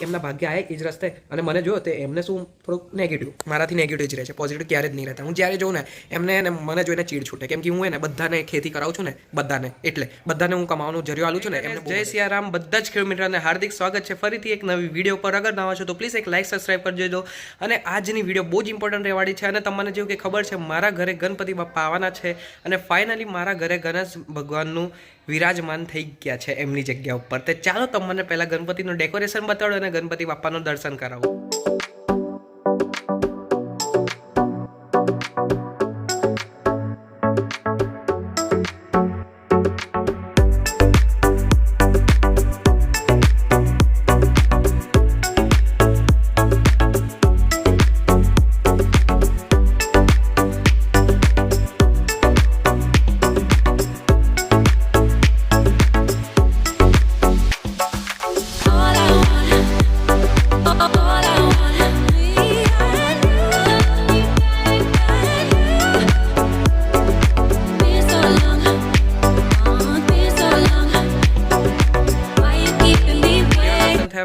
એમના ભાગ્ય આયા એ જ રસ્તે અને મને જો તે એમને શું થોડુંક નેગેટિવ મારાથી નેગેટિવ જ રહે છે, પોઝિટિવ ક્યારે જ નહીં રહેતા. હું જ્યારે જોઉં ને એમને ને મને જોઈને ચીડ છૂટે, કેમ કે હું એને બધાને ખેતી કરાવું છું ને, બધાને એટલે બધાને હું કમાવાનો જરિયો આલું છું ને એમને. જય સિયારામ બધા જ ખેડૂત મિત્રોને હાર્દિક સ્વાગત છે ફરીથી એક નવી વિડીયો પર. અગર નવા છો તો પ્લીઝ એક લાઇક સબસ્ક્રાઈબ કરી દેજો. અને આજની વિડીયો બહુ જ ઇમ્પોર્ટન્ટ રહેવાળી છે અને તમને જેવું કે ખબર છે મારા ઘરે ગણપતિ બાપ્પા આવવાના છે અને ફાઇનલી મારા ઘરે ગણેશ ભગવાનનું વિરાજમાન થઈ ગયા છે એમની જગ્યા ઉપર. તો ચાલો તમને પહેલાં ગણપતિનું ડેકોરેશન બતાડો અને ગણપતિ બાપ્પાનું દર્શન કરાવો.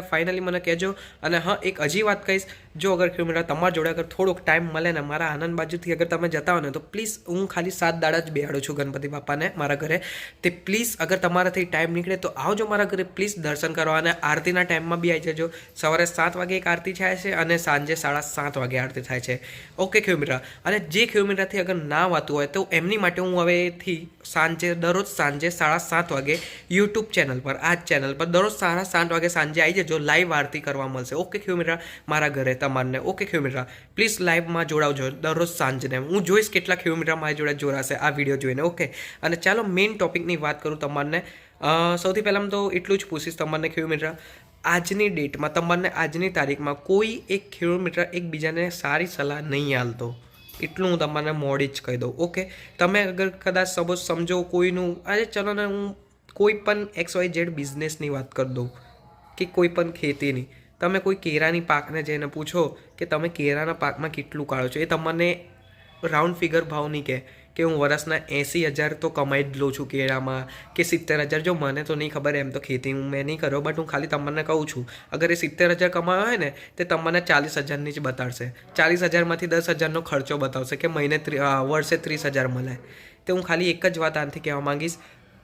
ફાઇનલી મને કહેજો. અને હા, એક હજી વાત કહીશ, જો અગર કિલોમીટર તમારા જોડે અગર થોડોક ટાઈમ મળે ને મારા આનંદ બાજુથી અગર તમે જતા હો ને તો પ્લીઝ હું ખાલી 7 દાડા જ બેહાડું છું ગણપતિ બાપાને મારા ઘરે. તે પ્લીઝ અગર તમારાથી ટાઈમ નીકળે તો આવજો મારા ઘરે પ્લીઝ દર્શન કરવા. અને આરતીના ટાઈમમાં બી આવી જજો. સવારે 7 વાગે એક આરતી થાય છે અને સાંજે 7:30 વાગે આરતી થાય છે. Okay kilometre. અને જે કિલોમીટરથી અગર ના વાતું હોય તો એમની માટે હું હવેથી દરરોજ સાંજે 7:30 વાગે યુટ્યુબ ચેનલ પર, આ જ ચેનલ પર દરરોજ 7:30 વાગે સાંજે આવી જજો. લાઈવ આરતી કરવા મળશે. ઓકે કિલોમીટર મારા ઘરે તમારને. ઓકે કિલોમીટર પ્લીઝ લાઈવમાં જોડાવજો દરરોજ સાંજને. હું જોઈશ કેટલા કિલોમીટર મારી જોડે જોડાશે આ વિડીયો જોઈને. ઓકે, અને ચાલો મેઇન ટોપિકની વાત કરું તમારને. સૌથી પહેલાં તો એટલું જ પૂછીશ તમારને કિલોમીટર, આજની ડેટમાં તમારને આજની તારીખમાં કોઈ એક કિલોમીટર એકબીજાને સારી સલાહ નહીં આલતો. એટલું હું તમારે મોડી જ કહી દઉં. ઓકે, તમે અગર કદાચ સપોઝ સમજો કોઈનું, અરે ચલો ને હું કોઈ પણ XYZ બિઝનેસની વાત કરી દઉં કે કોઈ પણ ખેતીની. તમે કોઈ કેળાની પાકને જઈને પૂછો કે તમે કેળાના પાકમાં કેટલું કાઢો છો, એ તમને રાઉન્ડ ફિગર ભાવ નહીં કે હું વર્ષના 80,000 તો કમાઈ જ લઉં છું કેળામાં કે 70,000. જો મને તો નહીં ખબર, એમ તો ખેતી મેં નહીં કર્યો, બટ હું ખાલી તમને કહું છું અગર એ 70,000 કમાયો હોય ને તે તમને 40,000ની જ બતાડશે. 40,000માંથી 10,000નો ખર્ચો બતાવશે કે વર્ષે 30,000 મળે. તો હું ખાલી એક જ વાત આનાથી કહેવા માંગીશ.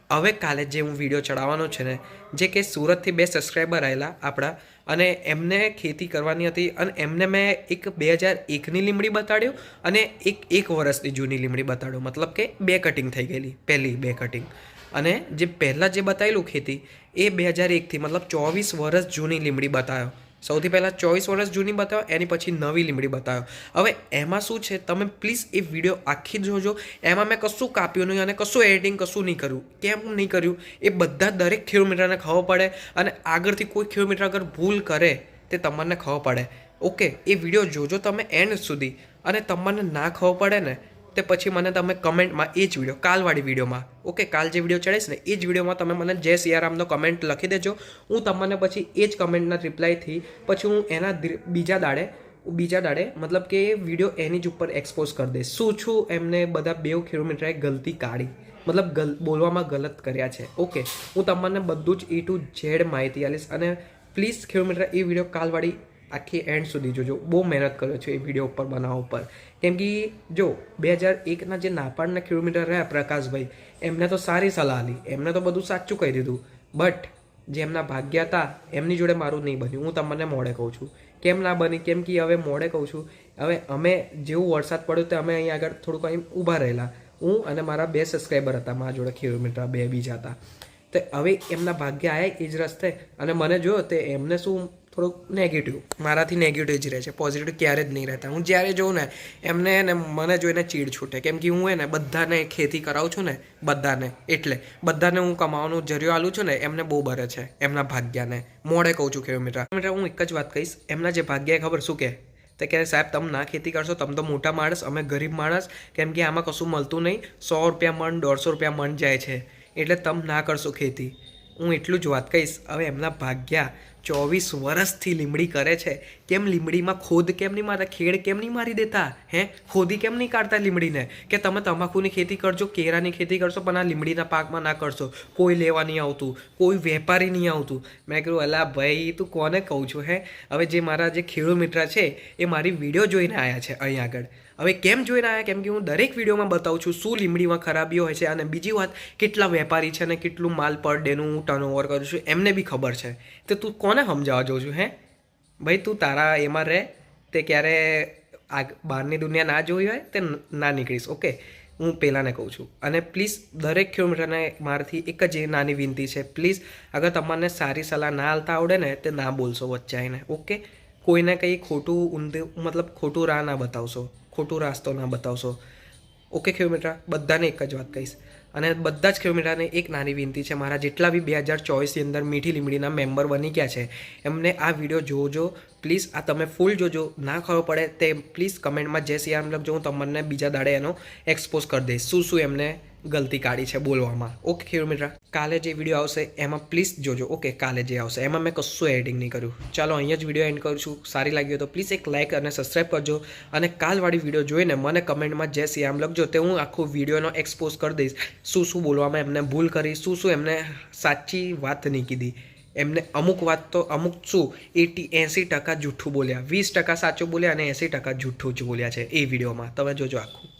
હવે કાલે જે હું વિડીયો ચડાવવાનો છે ને, જે કે સુરતથી 2 સબસ્ક્રાઈબર આવેલા આપણા અને એમને ખેતી કરવાની હતી અને એમને મેં એક 2001ની લીમડી બતાડ્યું અને એક વર્ષની જૂની લીમડી બતાડ્યો. મતલબ કે 2 કટિંગ થઈ ગયેલી, પહેલી 2 કટિંગ. અને જે પહેલાં જે બતાવેલું ખેતી એ 2001થી મતલબ 24 વર્ષ જૂની લીમડી બતાવ્યો. સૌથી પહેલાં 24 વર્ષ જૂની બતાવ્યો, એની પછી નવી લીમડી બતાવ્યો. હવે એમાં શું છે, તમે પ્લીઝ એ વિડીયો આખી જોજો. એમાં મેં કશું કાપ્યું નહીં અને કશું એડિટિંગ કશું નહીં કર્યું. કેમ નહીં કર્યું એ બધા દરેક કિલોમીટરને ખબર પડે અને આગળથી કોઈ કિલોમીટર અગર ભૂલ કરે તે તમને ખબર પડે. ઓકે, એ વિડીયો જોજો તમે એન્ડ સુધી. અને તમને ના ખબર પડે ને તે પછી મને તમે કમેન્ટમાં એ જ વિડીયો, કાલવાળી વિડીયોમાં, ઓકે કાલ જે વિડીયો ચડાવીશ ને એ જ વિડીયોમાં તમે મને જય સિયારામનો કમેન્ટ લખી દેજો. હું તમને પછી એ જ કમેન્ટના રિપ્લાયથી પછી હું એના બીજા દાડે મતલબ કે વિડીયો એની જ ઉપર એક્સપોઝ કરી દઈશ. શું છું એમને બધા 2 કિલોમીટરે ગલતી કાઢી, મતલબ બોલવામાં ગલત કર્યા છે. ઓકે, હું તમને બધું જ A to Z માહિતી આપીશ. અને પ્લીઝ કિલોમીટર એ વિડીયો કાલવાળી આખી એન્ડ સુધી જોજો. બહુ મહેનત કર્યો છે એ વિડીયો ઉપર બનાવવા ઉપર. કેમ કે જો 2001ના જે નાપાડના કિલોમીટર રહ્યા પ્રકાશભાઈ, એમને તો સારી સલાહ આલી, એમને તો બધું સાચું કહી દીધું. બટ જે એમના ભાગ્ય હતા એમની જોડે મારું નહીં બન્યું. હું તમને મોડે કહું છું કેમ ના બની, કેમ કે હવે મોડે કહું છું. હવે અમે જેવું વરસાદ પડ્યો તો અમે અહીં આગળ થોડુંક અહીં ઊભા રહેલા. હું અને મારા 2 સબસ્ક્રાઈબર હતા મારા જોડે કિલોમીટર, 2 બીજા હતા. તો હવે એમના ભાગ્ય આવ્યા એ જ રસ્તે અને મને જોયો તે એમને શું થોડુંક નેગેટિવ મારાથી નેગેટિવ જ રહે છે, પોઝિટિવ ક્યારે જ નહીં રહેતા. હું જ્યારે જોઉં ને એમને ને મને જોઈને ચીડ છૂટે, કેમ કે હું એને બધાને ખેતી કરાવું છું ને, બધાને એટલે બધાને હું કમાવાનો જરિયો આલું છું ને એમને બહુ બરે છે એમના ભાગ્યને. મોડે કહું છું કિલોમીટર. હું એક જ વાત કહીશ, એમના જે ભાગ્ય ખબર શું કે તે કહે સાહેબ તમે ના ખેતી કરશો, તમે તો મોટા માણસ, અમે ગરીબ માણસ, કેમ કે આમાં કશું મળતું નહીં, 100 રૂપિયા મણ 150 રૂપિયા મણ જાય છે, એટલે તમે ના કરશો ખેતી. હું એટલું જ વાત કહીશ. હવે એમના ભાગ્યા 24 વર્ષથી લીમડી કરે છે, કેમ લીમડીમાં ખોદ કેમ નહીં મારતા, ખેડ કેમ નહીં મારી દેતા? ખોદી કેમ નહીં કાઢતા લીમડીને? કે તમે તમાકુની ખેતી કરજો, કેરાની ખેતી કરશો, પણ આ લીમડીના પાકમાં ના કરશો. કોઈ લેવા નહીં આવતું, કોઈ વેપારી નહીં આવતું. મેં કીધું અલા ભાઈ તું કોને કહું છું? હવે જે મારા જે ખેડૂત મિત્ર છે એ મારી વિડીયો જોઈને આવ્યા છે અહીં આગળ. હવે કેમ જોઈને આવ્યા? કેમ કે હું દરેક વિડીયોમાં બતાવું છું શું લીમડીમાં ખરાબીઓ હોય છે, અને બીજી વાત કેટલા વેપારી છે અને કેટલું માલ પર ડેનું હું ટર્નઓવર કરું છું એમને બી ખબર છે. તો તું કોને સમજાવવા જાઉં છું? ભાઈ તું તારા એમાં રહે, તે ક્યારે બહારની દુનિયા ના જોઈ હોય તે ના નીકળીશ. ઓકે, હું પહેલાંને કહું છું. અને પ્લીઝ દરેક કિલોમીટરને મારાથી એક જ નાની વિનંતી છે, પ્લીઝ અગર તમને સારી સલાહ ના હાલતા આવડે ને તે ના બોલશો વચ્ચે આવીને. ઓકે, કોઈને કંઈ ખોટું ઊંધું મતલબ ખોટું રાહ ના બતાવશો, ખોટું રાસ્તો ના બતાવશો. ઓકે કિલોમીટર, બધાને એક જ વાત કહીશ. અને બધા જ કિલોમીટરને એક નાની વિનંતી છે, મારા જેટલા બી 2024ની અંદર મીઠી લીમડીના મેમ્બર બની ગયા છે એમને આ વિડીયો જોજો પ્લીઝ. આ તમે ફૂલ જોજો, ના ખબર પડે તે પ્લીઝ કમેન્ટમાં જય શ્રી રામ લખજો. હું તમને બીજા દાડે એનો એક્સપોઝ કરી દઈશ શું એમને ગલતી કાઢી છે બોલવામાં. ઓકે કિલોમીટર, કાલે જે વિડીયો આવશે એમાં પ્લીઝ જોજો. ઓકે, કાલે જે આવશે એમાં મેં કશું એડિટિંગ નહીં કર્યું. ચાલો અહીંયા જ વિડીયો એન્ડ કરું છું. સારી લાગી હોય તો પ્લીઝ એક લાઇક અને સબસ્ક્રાઈબ કરજો. અને કાલવાળી વિડીયો જોઈને મને કમેન્ટમાં જય શ્રી રામ લખજો, તે હું આખું વિડીયોનો એક્સપોઝ કરી દઈશ શું બોલવામાં એમને ભૂલ કરી, શું એમને સાચી વાત નહીં કીધી. એમને અમુક વાત તો અમુક 80% જૂઠું બોલ્યા, 20% સાચું બોલ્યા અને 80% જૂઠું જ બોલ્યા છે એ વિડીયોમાં. તમે જોજો આખું.